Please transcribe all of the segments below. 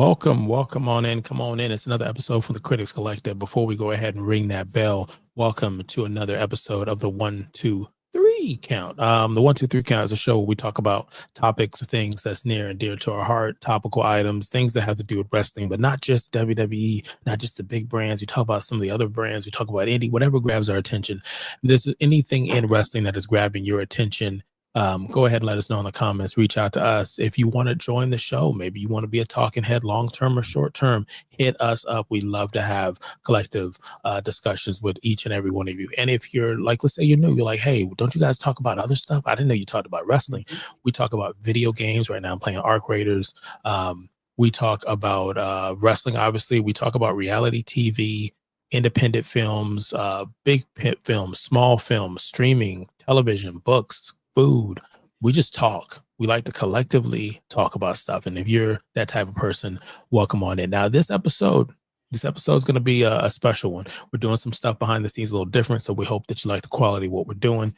Welcome on in. Come on in. It's another episode from the Critics Collective. Before we go ahead and ring that bell, welcome to another episode of the 1, 2, 3 count. The 1, 2, 3 count is a show where we talk about topics or things that's near and dear to our heart, topical items, things that have to do with wrestling, but not just WWE, not just the big brands. We talk about some of the other brands. We talk about indie, whatever grabs our attention. If there's anything in wrestling that is grabbing your attention, go ahead and let us know in the comments. Reach out to us if you want to join the show. Maybe you want to be a talking head, long term or short term. Hit us up. We love to have collective discussions with each and every one of you. And if you're like, let's say you're new, you're like, hey, don't you guys talk about other stuff? I didn't know you talked about wrestling. We talk about video games. Right now I'm playing Arc Raiders. We talk about wrestling. Obviously, we talk about reality TV, independent films, big films, small films, streaming, television, books, food. We just talk. We like to collectively talk about stuff. And if you're that type of person, welcome on in. Now, this episode is going to be a special one. We're doing some stuff behind the scenes a little different. So we hope that you like the quality of what we're doing.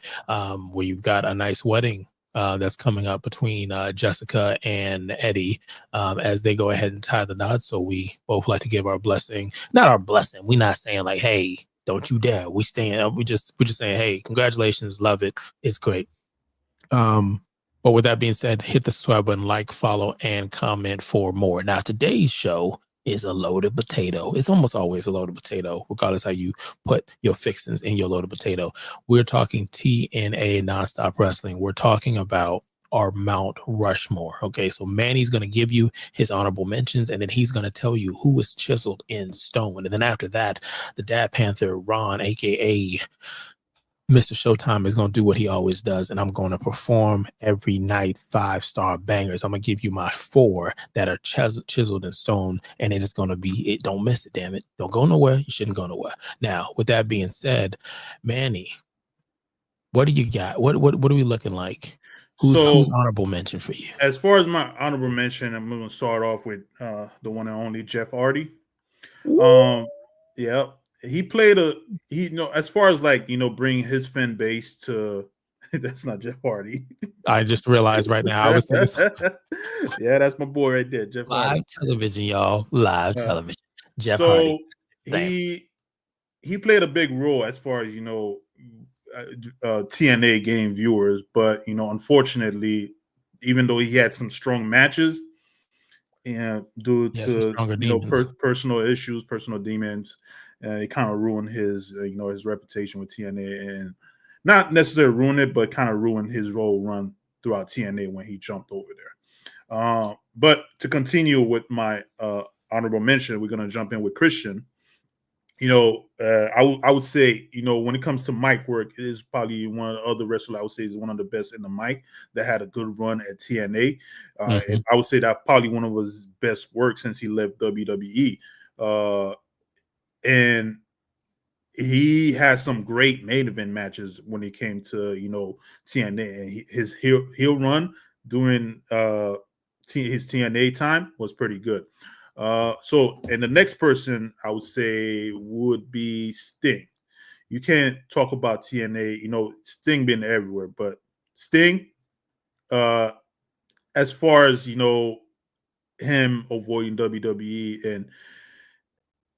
We've got a nice wedding that's coming up between Jessica and Eddie as they go ahead and tie the knot. So we both like to give our blessing, not our blessing. We're not saying like, hey, don't you dare. We're just saying, hey, congratulations. Love it. It's great. But with that being said, hit the subscribe button, like, follow, and comment for more. Now, today's show is a loaded potato. It's almost always a loaded potato, regardless how you put your fixings in your loaded potato. We're talking TNA Nonstop Wrestling. We're talking about our Mount Rushmore. Okay, so Manny's going to give you his honorable mentions, and then he's going to tell you who is chiseled in stone. And then after that, the Dad Panther, Ron, aka Mr. Showtime, is going to do what he always does, and I'm going to perform every night 5-star bangers. I'm going to give you my 4 that are chiseled in stone, and it is going to be it. Don't miss it, damn it. Don't go nowhere. You shouldn't go nowhere. Now, with that being said, Manny, what do you got? What are we looking like? Who's honorable mention for you? As far as my honorable mention, I'm going to start off with the one and only Jeff Hardy. Yeah. He played as far as bringing his fan base to that's not Jeff Hardy. I just realized right now. I was thinking, yeah, that's my boy right there, Jeff Hardy. Live television, y'all. Live television. Jeff so Hardy. He played a big role as far as TNA game viewers, but unfortunately, even though he had some strong matches, and due to personal issues, personal demons, it kind of ruined his his reputation with TNA, and not necessarily ruin it, but kind of ruined his role run throughout TNA when he jumped over there. But to continue with my honorable mention, we're going to jump in with Christian. I would say, when it comes to mic work, it is probably one of the other wrestlers I would say is one of the best in the mic that had a good run at TNA. And I would say that probably one of his best work since he left WWE. And he has some great main event matches when it came to, TNA. And his heel run during his TNA time was pretty good. And the next person I would say would be Sting. You can't talk about TNA, Sting being everywhere, but Sting, as far as, him avoiding WWE, and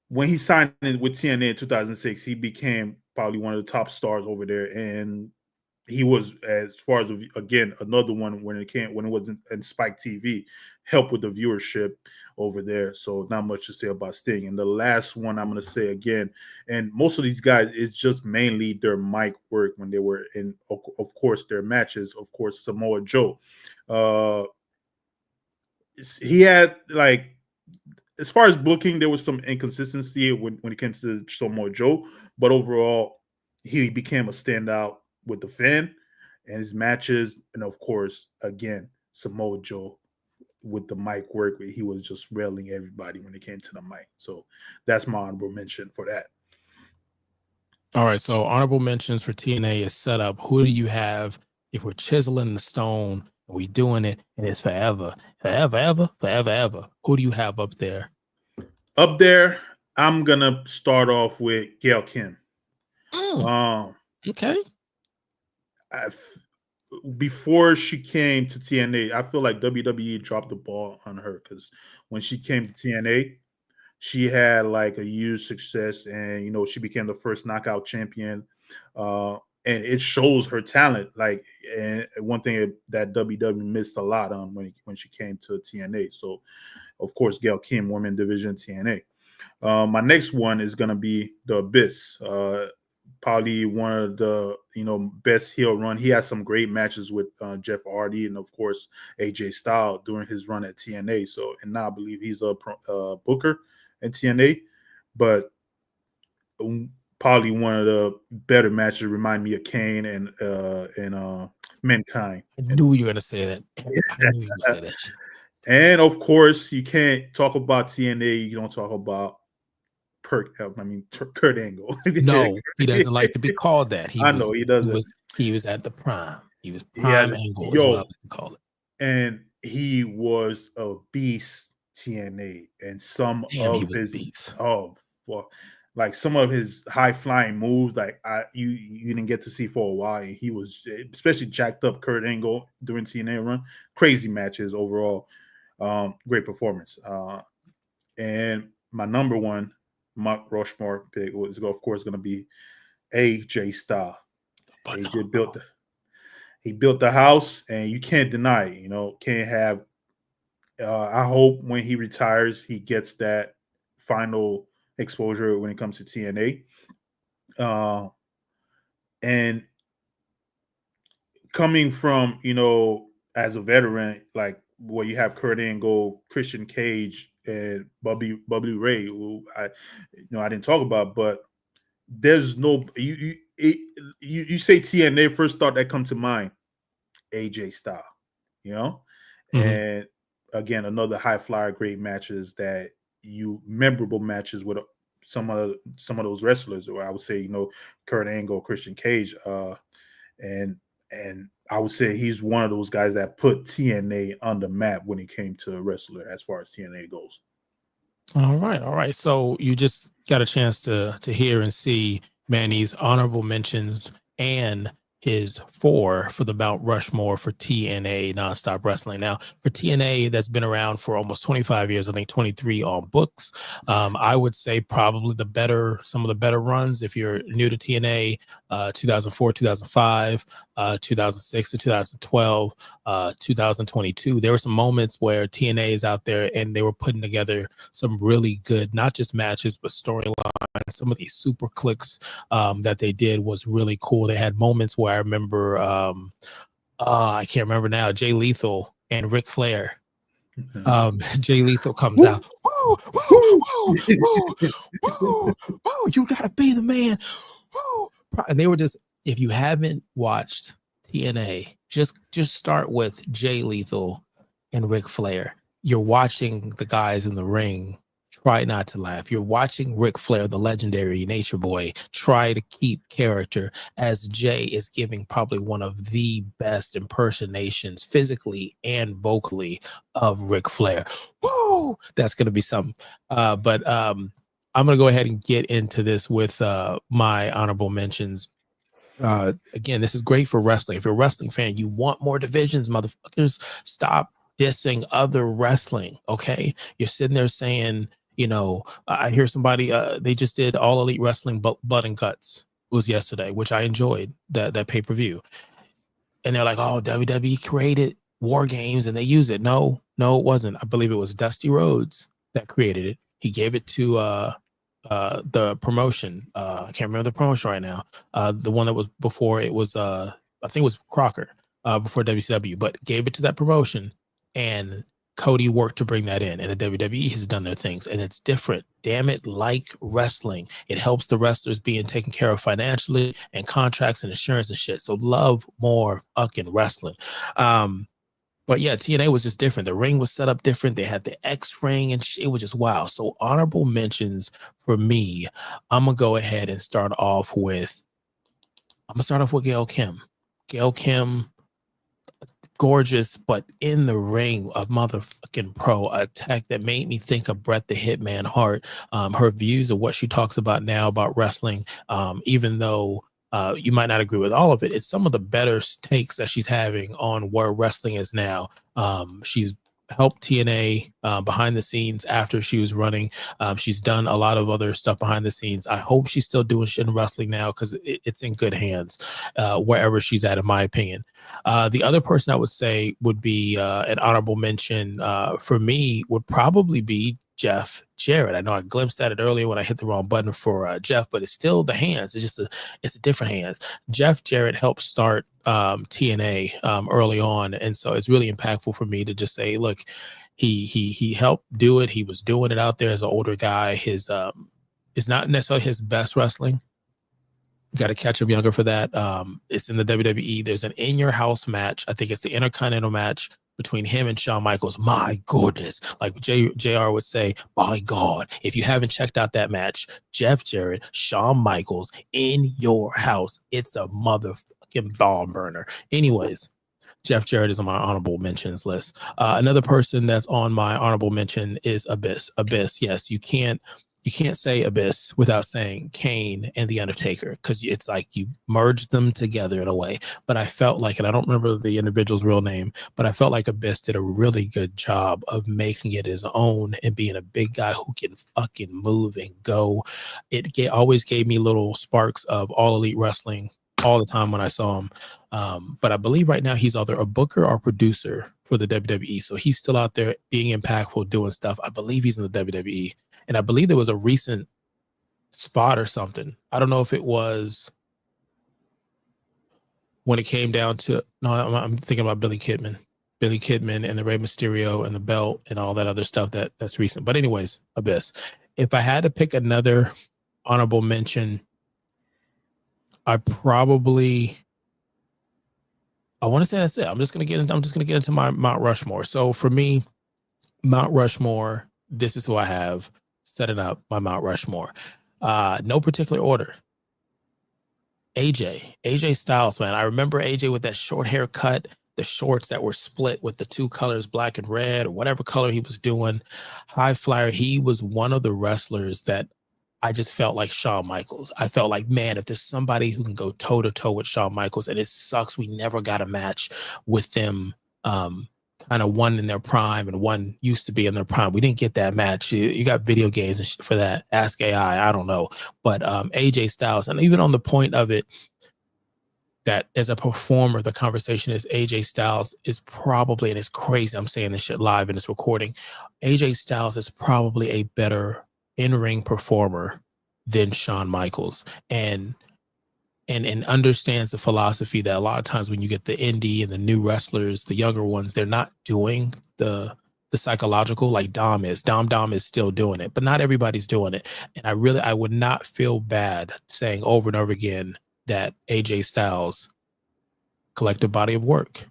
when he signed with TNA in 2006, he became probably one of the top stars over there. And he was, as far as, again, another one when it was in Spike TV, helped with the viewership over there. So not much to say about Sting. And the last one I'm going to say again, and most of these guys, it's just mainly their mic work when they were in, of course, their matches. Of course, Samoa Joe. He had, as far as booking, there was some inconsistency when it came to Samoa Joe. But overall, he became a standout with the fan and his matches. And of course, again, Samoa Joe with the mic work, where he was just railing everybody when it came to the mic. So that's my honorable mention for that. All right. So honorable mentions for TNA is set up. Who do you have if we're chiseling the stone and we doing it and it's forever? Who do you have up there? Up there, I'm going to start off with Gail Kim. Okay. Before she came to TNA, I feel like WWE dropped the ball on her, because when she came to TNA, she had like a huge success, and she became the first knockout champion. And it shows her talent. Like, and one thing that WWE missed a lot on when she came to TNA. So, of course, Gail Kim, women division TNA. My next one is gonna be the Abyss. Probably one of the best heel run. He had some great matches with Jeff Hardy and of course AJ Styles during his run at TNA. So, and now I believe he's a booker at TNA, but probably one of the better matches. Remind me of Kane and Mankind. I knew you were gonna say that. I knew you were gonna say that shit. And of course, you can't talk about TNA. You don't talk about Kurt Angle. No, he doesn't like to be called that. He doesn't. He was at the prime. He was prime Angle, is what I like to call it. And he was a beast TNA, and some of his beast. Like some of his high flying moves, like you didn't get to see for a while. And he was especially jacked up Kurt Angle during TNA run. Crazy matches overall. Great performance. And my number one Mount Rushmore pick was, of course, going to be AJ Styles. He built the house, and you can't deny it. Can't have. I hope when he retires, he gets that final exposure when it comes to TNA. And coming from as a veteran, like where you have Kurt Angle, Christian Cage, and Bobby Ray, who I didn't talk about, but there's no you say TNA, first thought that comes to mind, AJ Styles, and again another high flyer, great matches memorable matches with some of those wrestlers, or I would say Kurt Angle, Christian Cage, and I would say he's one of those guys that put TNA on the map when it came to a wrestler as far as TNA goes. All right. So you just got a chance to hear and see Manny's honorable mentions and his 4 for the Mount Rushmore for TNA Nonstop Wrestling. Now, for TNA, that's been around for almost 25 years, I think 23 on books. I would say probably some of the better runs, if you're new to TNA, 2004, 2005, 2006 to 2012, 2022. There were some moments where TNA is out there and they were putting together some really good, not just matches, but storylines. Some of these super clicks that they did was really cool. They had moments where I remember, I can't remember now, Jay Lethal and Ric Flair. Jay Lethal comes out. Woo, woo, woo, woo, woo, woo, you gotta be the man. Woo. And they were just, if you haven't watched TNA, just start with Jay Lethal and Ric Flair. You're watching the guys in the ring. Try not to laugh. You're watching Ric Flair, the legendary Nature Boy, try to keep character as Jay is giving probably one of the best impersonations physically and vocally of Ric Flair. Woo! That's going to be something. But I'm going to go ahead and get into this with my honorable mentions. Again, this is great for wrestling. If you're a wrestling fan, you want more divisions, motherfuckers. Stop dissing other wrestling. Okay, you're sitting there saying, I hear somebody, they just did All Elite Wrestling Blood and Guts. It was yesterday, which I enjoyed, that pay-per-view. And they're like, oh, WWE created War Games and they use it. No, it wasn't. I believe it was Dusty Rhodes that created it. He gave it to the promotion. I can't remember the promotion right now. The one that was before it was, I think it was Crocker, before WCW, but gave it to that promotion, and Cody worked to bring that in, and the WWE has done their things, and it's different. Damn it, like wrestling. It helps the wrestlers being taken care of financially and contracts and insurance and shit. So love more fucking wrestling. But yeah, TNA was just different. The ring was set up different. They had the X ring and it was just wow. So honorable mentions for me, I'm going to go ahead and start off with Gail Kim. Gail Kim, gorgeous, but in the ring, a motherfucking pro, a tech that made me think of Bret the Hitman Hart. Her views of what she talks about now about wrestling, even though you might not agree with all of it, it's some of the better takes that she's having on where wrestling is now. She's helped TNA behind the scenes after she was running. She's done a lot of other stuff behind the scenes. I hope she's still doing shit in wrestling now because it's in good hands wherever she's at, in my opinion. The other person I would say would be an honorable mention for me would probably be Jeff Jarrett. I know I glimpsed at it earlier when I hit the wrong button for Jeff, but it's still the hands. It's just it's a different hands. Jeff Jarrett helped start TNA early on, and so it's really impactful for me to just say, look, he helped do it. He was doing it out there as an older guy. His it's not necessarily his best wrestling. Got to catch him younger for that. It's in the WWE. There's an in your house match. I think it's the Intercontinental match between him and Shawn Michaels. My goodness. Like JR would say, my God. If you haven't checked out that match, Jeff Jarrett, Shawn Michaels in your house. It's a motherfucking ball burner. Anyways, Jeff Jarrett is on my honorable mentions list. Another person that's on my honorable mention is Abyss. Abyss, yes, you can't say Abyss without saying Kane and The Undertaker, because it's like you merged them together in a way. But I felt like, and I don't remember the individual's real name, but I felt like Abyss did a really good job of making it his own and being a big guy who can fucking move and go. It always gave me little sparks of All Elite Wrestling all the time when I saw him. But I believe right now he's either a booker or producer for the WWE. So he's still out there being impactful, doing stuff. I believe he's in the WWE. And I believe there was a recent spot or something. I don't know if it was when it came down to, no, I'm thinking about Billy Kidman and the Rey Mysterio and the belt and all that other stuff that's recent. But anyways, Abyss. If I had to pick another honorable mention, I want to say that's it. I'm just gonna get into my Mount Rushmore. So for me, Mount Rushmore, this is who I have setting up my Mount Rushmore. No particular order. AJ Styles, man. I remember AJ with that short haircut, the shorts that were split with the two colors, black and red, or whatever color he was doing. High flyer. He was one of the wrestlers that I just felt like Shawn Michaels. I felt like, man, if there's somebody who can go toe to toe with Shawn Michaels, and it sucks we never got a match with them, kind of one in their prime and one used to be in their prime. We didn't get that match. You got video games and for that. Ask AI. I don't know, but AJ Styles, and even on the point of it, that as a performer, the conversation is AJ Styles is probably, and it's crazy, I'm saying this shit live in this recording, AJ Styles is probably a better in-ring performer than Shawn Michaels, and understands the philosophy that a lot of times when you get the indie and the new wrestlers, the younger ones, they're not doing the psychological like Dom is. Dom is still doing it, but not everybody's doing it. And I would not feel bad saying over and over again that AJ Styles collective body of work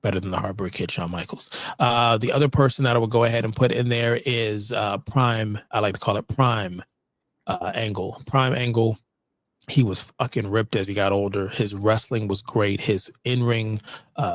better than the Heartbreak Kid, Shawn Michaels. The other person that I would go ahead and put in there is Prime. I like to call it Prime Angle. Prime Angle. He was fucking ripped as he got older. His wrestling was great. His in-ring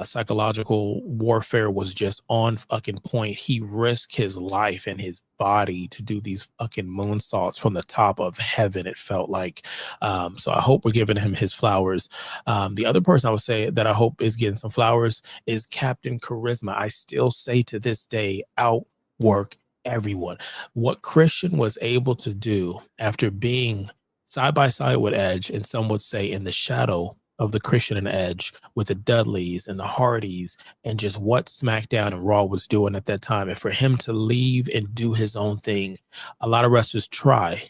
psychological warfare was just on fucking point. He risked his life and his body to do these fucking moonsaults from the top of heaven, it felt like. So I hope we're giving him his flowers. The other person I would say that I hope is getting some flowers is Captain Charisma. I still say to this day, outwork everyone. What Christian was able to do after being side by side with Edge, and some would say in the shadow of the Christian and Edge, with the Dudleys and the Hardys, and just what SmackDown and Raw was doing at that time. And for him to leave and do his own thing, a lot of wrestlers try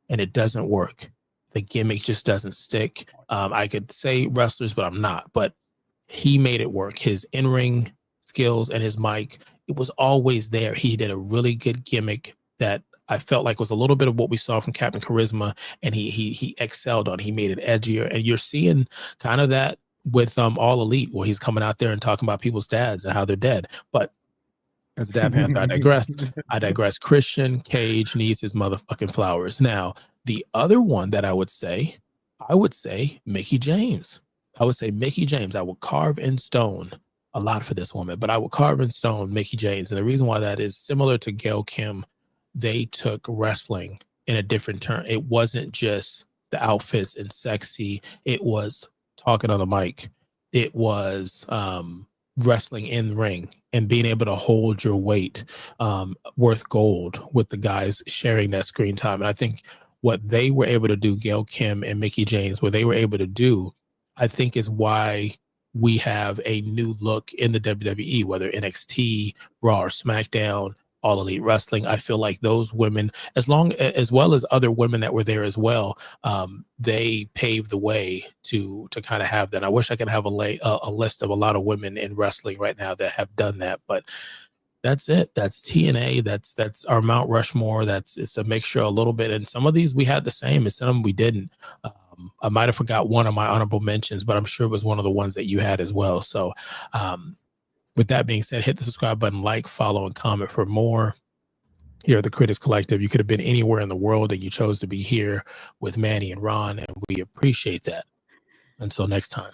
and it doesn't work. The gimmick just doesn't stick. I could say wrestlers, but I'm not. But he made it work. His in-ring skills and his mic, it was always there. He did a really good gimmick that I felt like was a little bit of what we saw from Captain Charisma, and he excelled on. He made it edgier, and you're seeing kind of that with All Elite, where he's coming out there and talking about people's dads and how they're dead. But as a Dad Panther, I digress. Christian Cage needs his motherfucking flowers. Now, the other one that I would say Mickie James. I would say Mickie James. I would carve in stone a lot for this woman, but I would carve in stone Mickie James, and the reason why that is similar to Gail Kim. They took wrestling in a different turn. It wasn't just the outfits and sexy. It was talking on the mic. It was wrestling in the ring and being able to hold your weight worth gold with the guys sharing that screen time. And I think what they were able to do, Gail Kim and Mickie James, what they were able to do, I think is why we have a new look in the WWE, whether NXT, Raw, or SmackDown, All Elite Wrestling. I feel like those women, as well as other women that were there as well, they paved the way to kind of have that. I wish I could have a list of a lot of women in wrestling right now that have done that, but that's it. That's TNA. That's our Mount Rushmore. It's a mixture a little bit, and some of these we had the same, and some of them we didn't. I might have forgot one of my honorable mentions, but I'm sure it was one of the ones that you had as well. So, with that being said, hit the subscribe button, like, follow, and comment for more. Here at the Critics Collective. You could have been anywhere in the world and you chose to be here with Manny and Ron, and we appreciate that. Until next time.